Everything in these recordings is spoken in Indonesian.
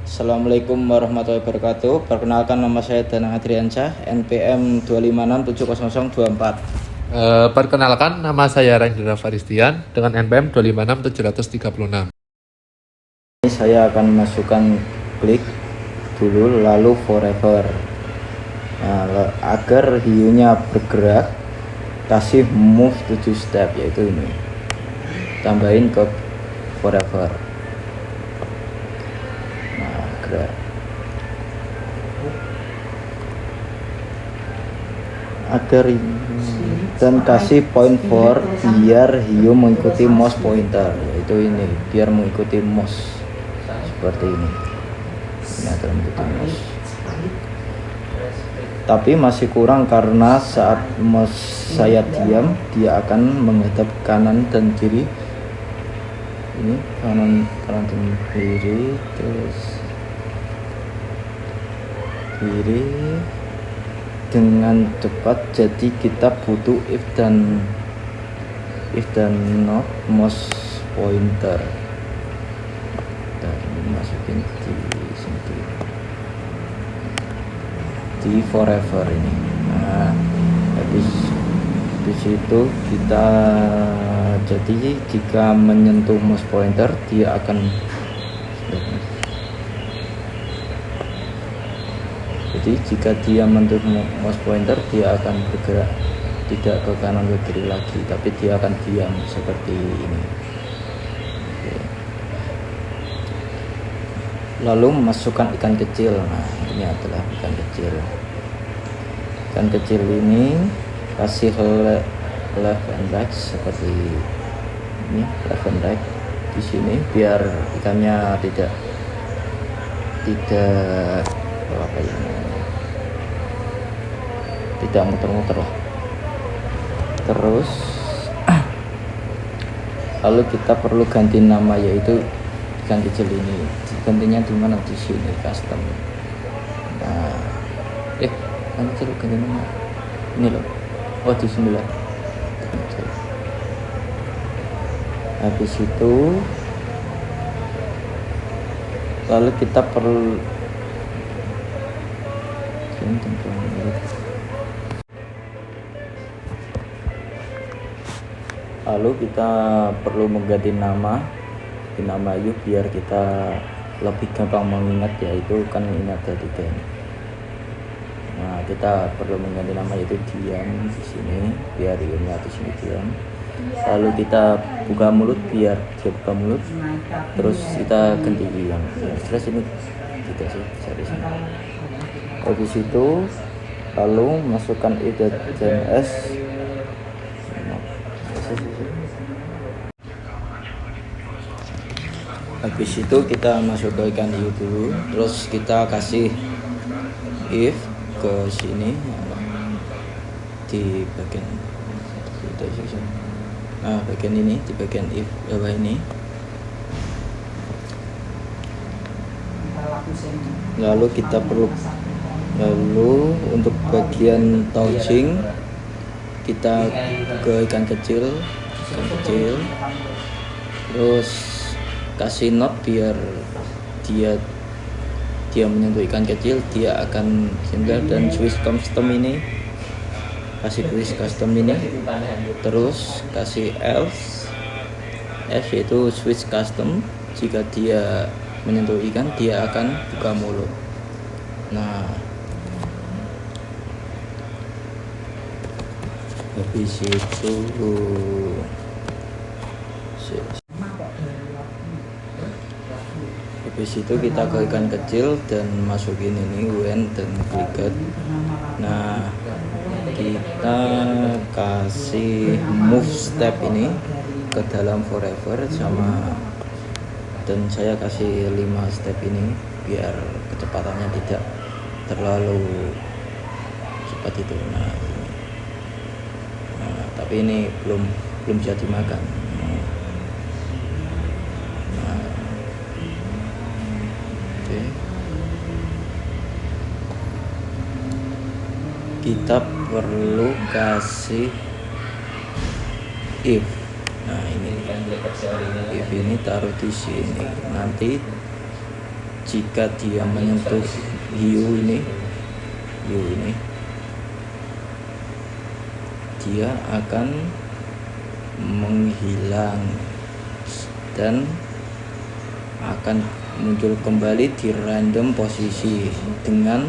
Assalamualaikum warahmatullahi wabarakatuh. Perkenalkan, nama saya Danang Adriansyah, NPM 2567024. Perkenalkan, nama saya Rendra Faristian dengan NPM 256736. Ini saya akan masukkan klik dulu, lalu forever. Nah, agar hiunya bergerak, kasih move 7 step, yaitu ini. Tambahin ke forever. Nah, gerak. Agar dan kasih point for biar hiu mengikuti mouse pointer, yaitu ini, biar mengikuti mouse seperti ini. Ini adalah mengikuti mouse, tapi masih kurang karena saat mouse saya diam, dia akan menghadap kanan dan kiri. Ini kanan dan kiri, terus kiri dengan cepat. Jadi kita butuh if dan not mouse pointer, dan masukin di sini di forever ini. Nah, habis itu kita, jadi jika menyentuh mouse pointer dia akan, jadi jika dia menyentuh mouse pointer dia akan bergerak, tidak ke kanan ke kiri lagi, tapi dia akan diam seperti ini. Oke. Lalu masukkan ikan kecil. Nah, ini adalah ikan kecil. Ikan kecil ini kasih left and right seperti ini, left and right di sini, biar ikannya tidak apa ya, tidak muter-muter lah. Terus lalu kita perlu ganti nama, yaitu ikan kecil ini. Gantinya di mana? Di sini, custom. Nah, ikan kecil ganti nama ini loh. Oh, di 9. Habis itu lalu kita perlu mengganti nama hiu biar kita lebih gampang mengingat, yaitu kan ini ada 3 ini. Nah, kita perlu mengganti nama, yaitu diam di sini biar hiunya di sini diam. Lalu kita buka mulut biar dia buka mulut. Terus kita ganti yang stress ini tidak sih, dari sini. Habis itu lalu masukkan if dan s. Habis itu kita masuk ke ikan hiu dulu, terus kita kasih if ke sini di bagian bagian ini, di bagian if bawah ini. Lalu untuk bagian touching kita ke ikan kecil, terus kasih knot biar dia menyentuh ikan kecil, dia akan single. Dan switch custom ini, kasih switch custom ini, terus kasih else yaitu switch custom. Jika dia menyentuh ikan, dia akan buka mulut. Nah, habis itu kita ke ikan kecil dan masukin ini when dan cricket. Nah, kita kasih move step ini ke dalam forever sama, dan saya kasih 5 step ini biar kecepatannya tidak terlalu cepat itu. Nah, tapi ini belum bisa dimakan. Kita perlu kasih if. Nah, ini if ini taruh di sini. Nanti jika dia menyentuh hiu ini, dia akan menghilang dan akan muncul kembali di random posisi dengan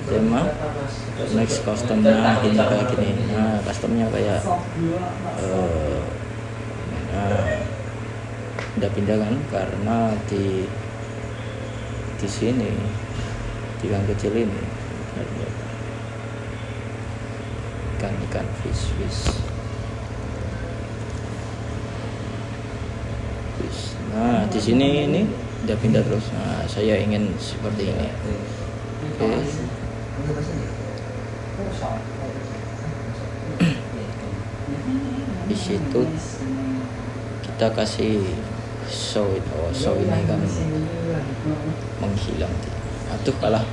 tema next customnya ini kayak gini. Nah, customnya kayak pindah kan, karena di sini di yang kecil ini ikan fish. Nah, di sini ini udah pindah terus. Nah, saya ingin seperti ini. Oke. Di situ kita kasih show ini kan menghilang. Aduh kalah.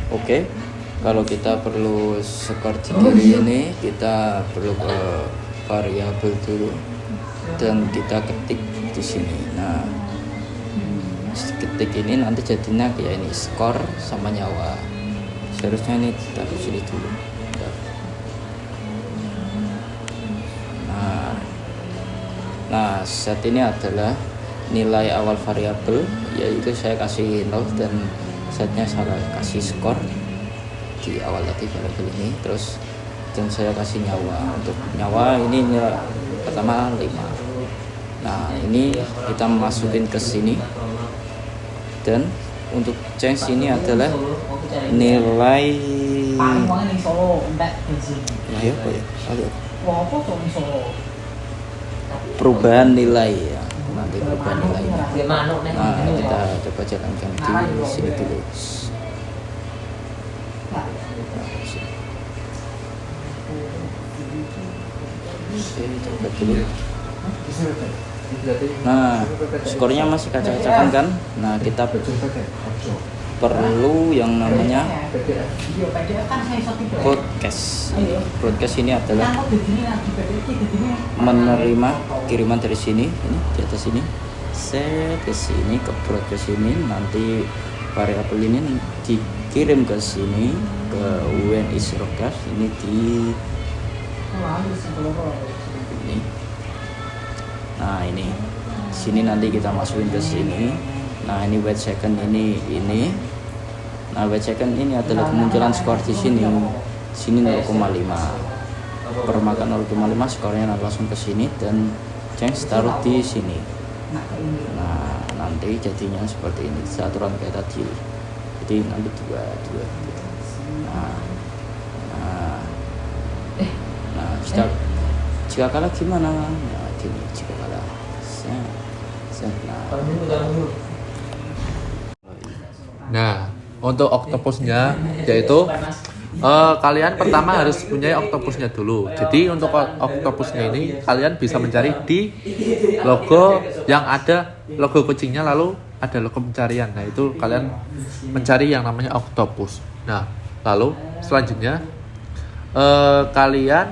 Oke, kalau kita perlu skor di kiri ini, kita perlu ke variabel dulu dan kita ketik di sini. Nah, ketik ini nanti jadinya kayak ini, skor sama nyawa. Seharusnya ini taruh sini dulu. Nah, set ini adalah nilai awal variabel, yaitu saya kasih 0 dan setnya salah kasih skor di awal tadi variabel ini, terus dan saya kasih nyawa. Untuk nyawa ini nilai pertama 5. Nah, ini kita masukin ke sini, dan untuk change ini adalah nilai perubahan nilai ya, nanti perubahan nilainya. Nah, kita coba jalankan di sini dulu. Coba dulu. Nah, skornya masih kacak-kacakan kan? Nah, kita perlu yang namanya broadcast. Broadcast ini adalah menerima kiriman dari sini, ini di atas sini, set ke sini ke broadcast ini, nanti variabel ini dikirim ke sini ke when is broadcast ini di ini. Nah, ini sini nanti kita masukin ke sini. Nah, ini wait second ini. Nah, wait second ini adalah kemunculan skor di sini. Sini 0,5. Permakan 0,5, skornya langsung ke sini dan change taruh di sini. Nah, nanti jadinya seperti ini. Aturan kayak tadi. Jadi nanti 2. Nah, jika kalah gimana? Nah, gini, jika kalah. Nah, untuk octopusnya yaitu kalian pertama harus punya octopusnya dulu. Jadi untuk octopusnya ini kalian bisa mencari di logo yang ada logo kucingnya, lalu ada logo pencarian. Nah, itu kalian mencari yang namanya octopus. Nah, lalu selanjutnya kalian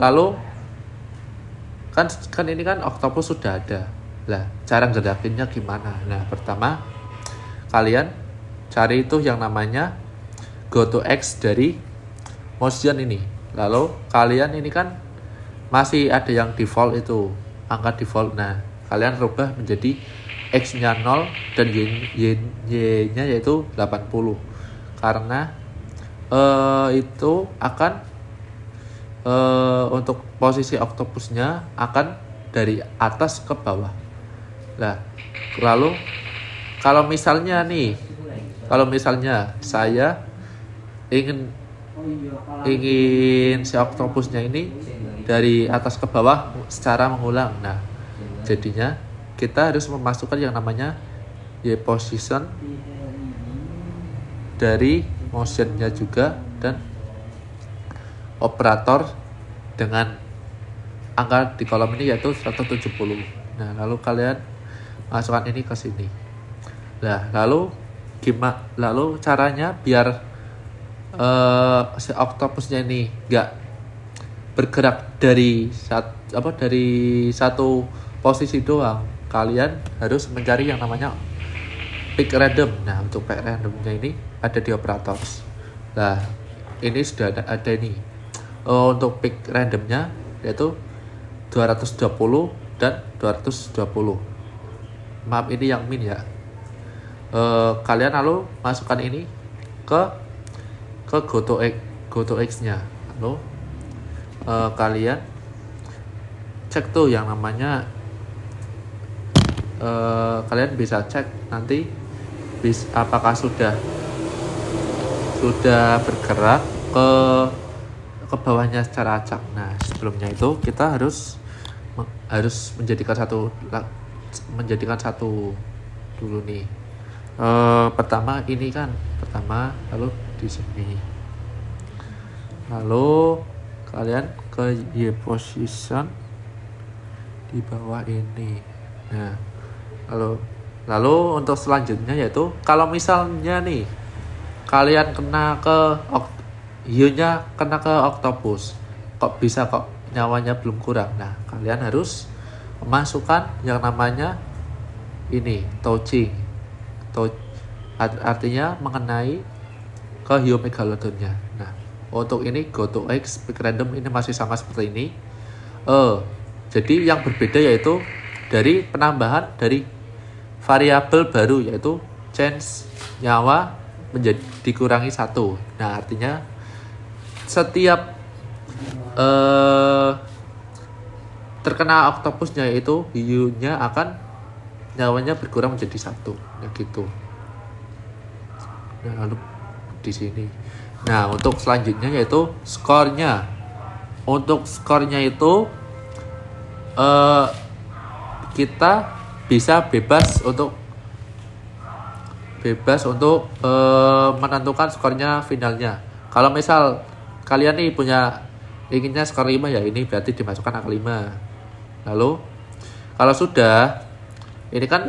lalu kan ini kan octopus sudah ada. Lah, cara ngedakinnya gimana? Nah, pertama kalian cari itu yang namanya go to X dari motion ini. Lalu kalian ini kan masih ada yang default itu, angka default. Nah, kalian rubah menjadi X-nya 0 dan Y-nya yaitu 80. Karena itu akan untuk posisi octopusnya akan dari atas ke bawah. Nah, lalu kalau misalnya saya ingin si octopusnya ini dari atas ke bawah secara mengulang. Nah, jadinya kita harus memasukkan yang namanya Y position dari motionnya juga dan operator dengan angka di kolom ini yaitu 170. Nah, lalu kalian masukkan ini ke sini. Nah, lalu caranya biar si oktopusnya ini nggak bergerak dari satu posisi doang. Kalian harus mencari yang namanya pick random. Nah, untuk pick randomnya ini ada di operators. Nah, ini sudah ada ini. Untuk pick randomnya yaitu 220 dan 220. Maaf, ini yang min ya. Kalian lalu masukkan ini ke GoToEx-nya. Lalu kalian cek tuh yang namanya kalian bisa cek nanti apakah sudah bergerak ke bawahnya secara acak. Nah, sebelumnya itu kita harus menjadikan satu dulu nih. Pertama lalu di sini, lalu kalian ke Y position di bawah ini. Nah, lalu untuk selanjutnya yaitu kalau misalnya nih kalian kena ke hiunya kena ke oktopus, kok nyawanya belum kurang. Nah, kalian harus memasukkan yang namanya ini touching. Artinya mengenai ke hiu megalodonnya. Nah, untuk ini GoToEx pick random ini masih sama seperti ini. Jadi yang berbeda yaitu dari penambahan dari variabel baru yaitu change nyawa menjadi dikurangi 1. Nah, artinya setiap terkena oktopusnya itu hiunya akan nyawanya berkurang menjadi 1. Nah, gitu. Nah, lalu di sini. Nah, untuk selanjutnya yaitu skornya. Untuk skornya itu kita bisa bebas untuk menentukan skornya finalnya. Kalau misal kalian nih inginnya skor 5 ya, ini berarti dimasukkan angka 5. Lalu kalau sudah ini kan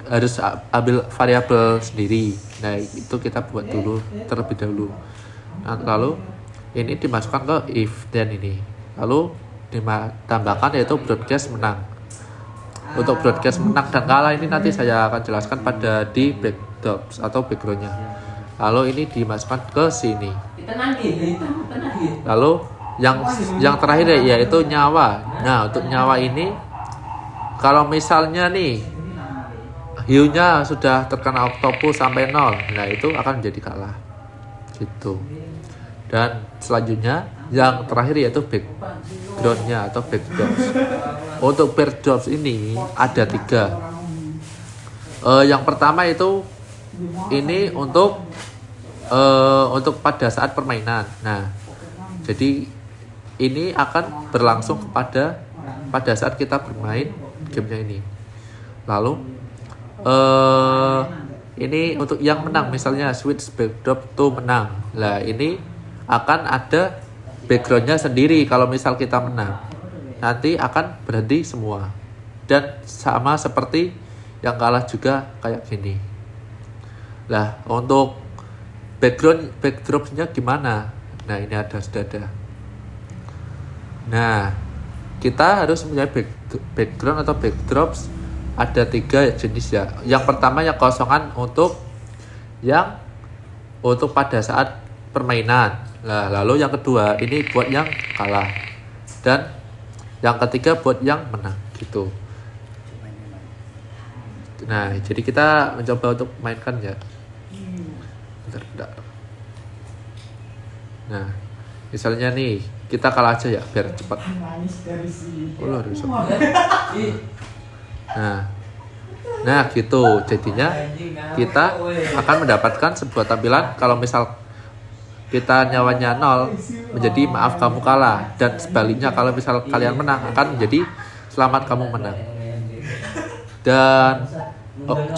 harus ambil variabel sendiri. Nah, itu kita buat dulu terlebih dahulu. Nah, lalu ini dimasukkan ke if then ini. Lalu ditambahkan yaitu broadcast menang. Untuk broadcast menang dan kalah ini nanti saya akan jelaskan pada di backdrops atau backgroundnya. Lalu ini dimasukkan ke sini. Lalu yang terakhir yaitu nyawa. Nah, untuk nyawa ini kalau misalnya nih hiunya sudah terkena oktopus sampai 0, nah itu akan menjadi kalah. Gitu. Dan selanjutnya yang terakhir yaitu backgroundnya atau backdrops. Untuk backdrops ini ada 3. Yang pertama itu ini untuk pada saat permainan. Nah, jadi ini akan berlangsung pada saat kita bermain gamenya ini. Lalu ini untuk yang menang, misalnya switch backdrop to menang. Nah, ini akan ada backgroundnya sendiri. Kalau misal kita menang, nanti akan berhenti semua. Dan sama seperti yang kalah juga kayak gini. Nah, untuk backdropnya gimana? Nah, ini sudah ada. Nah, kita harus punya background atau backdrops ada 3 jenis ya. Yang pertama yang kosongan untuk pada saat permainan. Nah, lalu yang kedua ini buat yang kalah. Dan yang ketiga buat yang menang gitu. Nah, jadi kita mencoba untuk mainkan ya. Bentar. Nah, misalnya nih kita kalah aja ya biar cepat. Nah gitu. Jadinya kita akan mendapatkan sebuah tampilan kalau misal kita nyawanya 0 menjadi maaf kamu kalah, dan sebaliknya kalau misal kalian menang akan menjadi selamat kamu menang. Dan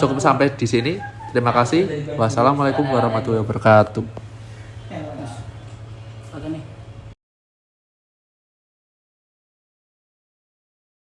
cukup sampai di sini. Terima kasih. Wassalamualaikum warahmatullahi wabarakatuh.